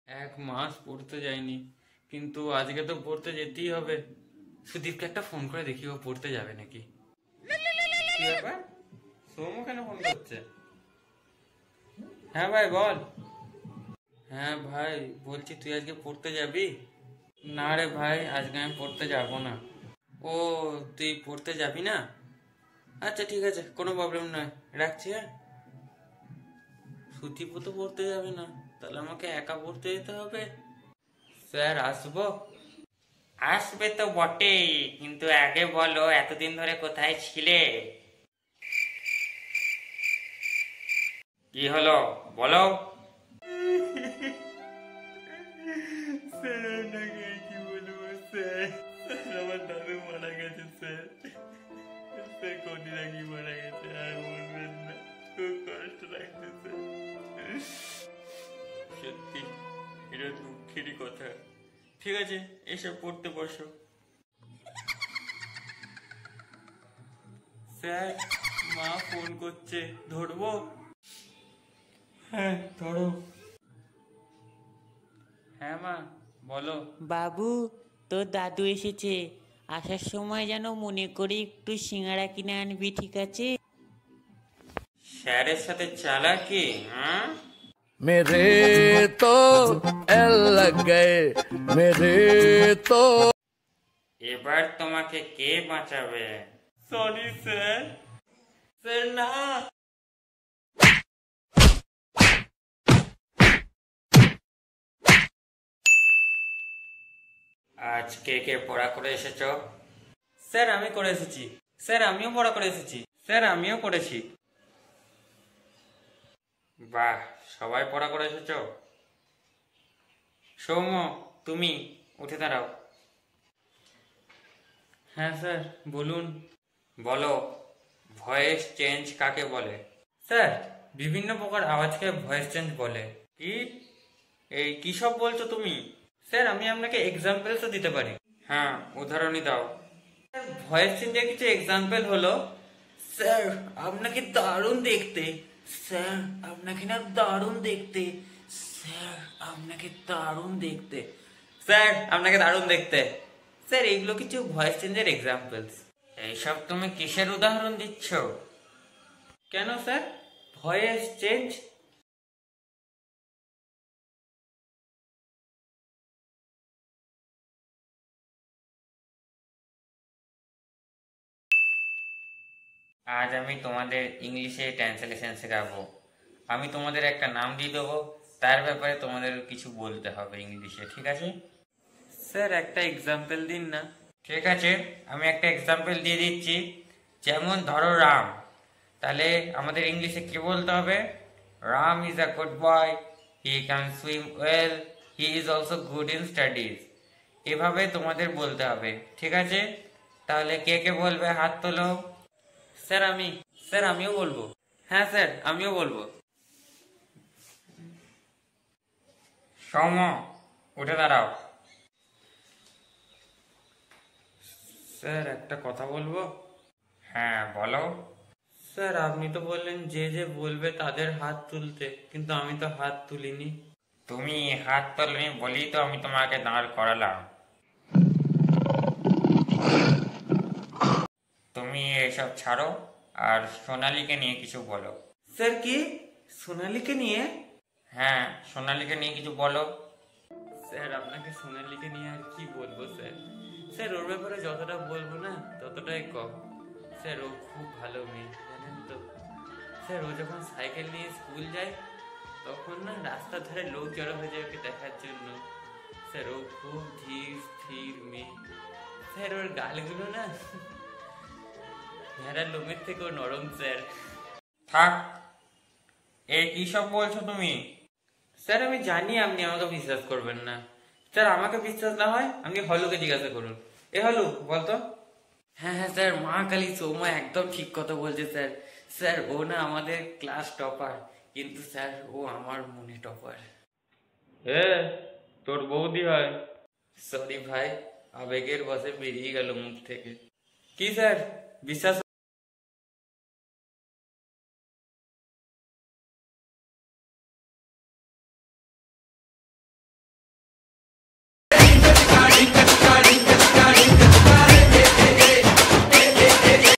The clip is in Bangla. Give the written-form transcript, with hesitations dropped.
এক মাস পড়তে যাইনি, কিন্তু আজকে তো পড়তে যেতেই হবে। সুদীপকে একটা ফোন করে দেখি ও পড়তে যাবে নাকি। কি ব্যাপার, সৌম্য কেন ফোন করছে? হ্যাঁ ভাই বল। হ্যাঁ ভাই বলছি, তুই আজকে পড়তে যাবি? না রে ভাই, আজকে আমি পড়তে যাব না। ও, তুই পড়তে যাবি না? আচ্ছা ঠিক আছে, কোনো প্রবলেম নয়, রাখছি। হ্যাঁ, সুদীপও তো পড়তে যাবে না, তাহলে আমাকে একা পড়তে যেতে হবে। স্যার আসবো? আসবে তো বটেই, কিন্তু আগে বলো এতদিন ধরে কোথায় ছিলে? কি হলো বলো। স্যার আপনাকে কি বলবো স্যার, আমার দাদু মারা গেছে স্যার। স্যার কদিন আগে মারা গেছে, আর বলবেন না, খুব কষ্ট লাগছে স্যার। সত্যি, এটা দুঃখেরই কথা। ঠিক আছে, এসব পড়তে বসো। স্যার, মা ফোন করছে, ধরবো? হ্যাঁ ধরো। হ্যাঁ মা, বলো। বাবু, তোর দাদু এসেছে। আসার সময় যেন মনে করে একটু সিঙ্গারা কিনে আনবি, ঠিক আছে? স্যারের সাথে চালাকি? হ্যাঁ, मेरे तो एल लग गए मेरे तो। এবার তোমাকে কে বাঁচাবে? Sorry sir. স্যার না। আজ কে কে পড়া করে এসেছো? স্যার আমি করে এসেছি। স্যার আমিও পড়া করে এসেছি। স্যার আমিও করেছি। বাহ, সবাই পড়া করে এসেছো। সৌম্য, তুমি উঠে দাঁড়াও। হ্যাঁ স্যার বলুন। বলো, ভয়েস চেঞ্জ কাকে বলে? স্যার, বিভিন্ন প্রকার আওয়াজকে ভয়েস চেঞ্জ বলে। কি? এই কি সব বলছো তুমি? স্যার আমি আপনাকে এক্সাম্পলসও দিতে পারি। হ্যাঁ, উদাহরণই দাও। ভয়েস চেঞ্জের কিছু এক্সাম্পল হলো, স্যার আপনাকে দারুণ দেখতে, স্যার আপনাকে না দারুণ দেখতে, স্যার আপনাকে দারুণ দেখতে, স্যার আপনাকে দারুণ দেখতে। স্যার এইগুলো কিছু ভয়েস চেঞ্জের এক্সাম্পলস। এইসব তুমি কিসের উদাহরণ দিচ্ছ? কেন স্যার, ভয়েস চেঞ্জ। আজ আমি তোমাদের ইংলিশে ট্রান্সলেশন শেখাবো। আমি তোমাদের একটা নাম দিয়ে দেবো, তার ব্যাপারে তোমাদের কিছু বলতে হবে ইংলিশে, ঠিক আছে? স্যার একটা এক্সাম্পল দিন না। ঠিক আছে, আমি একটা এক্সাম্পল দিয়ে দিচ্ছি। যেমন ধরো রাম, তাহলে আমাদের ইংলিশে কি বলতে হবে? Ram is a good boy, he can swim well, he is also good in studies. এভাবে তোমাদের বলতে হবে, ঠিক আছে? তাহলে কে কে বলবে, হাত তোলো। স্যার আমি। স্যার আমিও বলবো। হ্যাঁ স্যার আমিও বলবো। সৌম্য, উঠে দাঁড়াও। স্যার একটা কথা বলবো। হ্যাঁ বলো। স্যার আপনি তো বললেন যে যে বলবে তাদের হাত তুলতে, কিন্তু আমি তো হাত তুলিনি। তুমি হাত তোলনি বলেই তো আমি তোমাকে দাঁড় করালাম। তুমি এসব ছাড়ো, আর সোনালীকে নিয়ে কিছু বলো। স্যার কি, সোনালীকে নিয়ে? হ্যাঁ, সোনালীকে নিয়ে কিছু বলো। স্যার আপনাকে সোনালীকে নিয়ে আর কি বলবো স্যার। স্যার ওর ব্যাপারে যতটা বলবো না ততটাই কম। স্যার ও খুব ভালো মেয়ে, জানেন তো। স্যার ও যখন সাইকেল নিয়ে স্কুল যায়, তখন না রাস্তার ধারে লোক জড়ো হয়ে যায় ওকে দেখার জন্য। স্যার ও খুব ধীর স্থির মেয়ে। স্যার ওর গালগুলো না ভেড়ার লোমের থেকেও নরম স্যার। থাক, এই কি সব বলছো তুমি? স্যার আমি জানি আপনি আমাকে বিশ্বাস করবেন না। স্যার আমাকে বিশ্বাস না হয় আপনি হলুকে জিজ্ঞাসা করুন। এ হলু বলতো। হ্যাঁ হ্যাঁ স্যার, মা কালী সৌম্য একদম ঠিক কথা বলছে স্যার। স্যার ও না আমাদের ক্লাস টপার, কিন্তু স্যার ও আমার মনে টপার। এ, তোর বৌদি হয়। সরি ভাই, আবেগের বশে বেরিয়ে গেল মুখ থেকে। কি স্যার, বিশ্বাস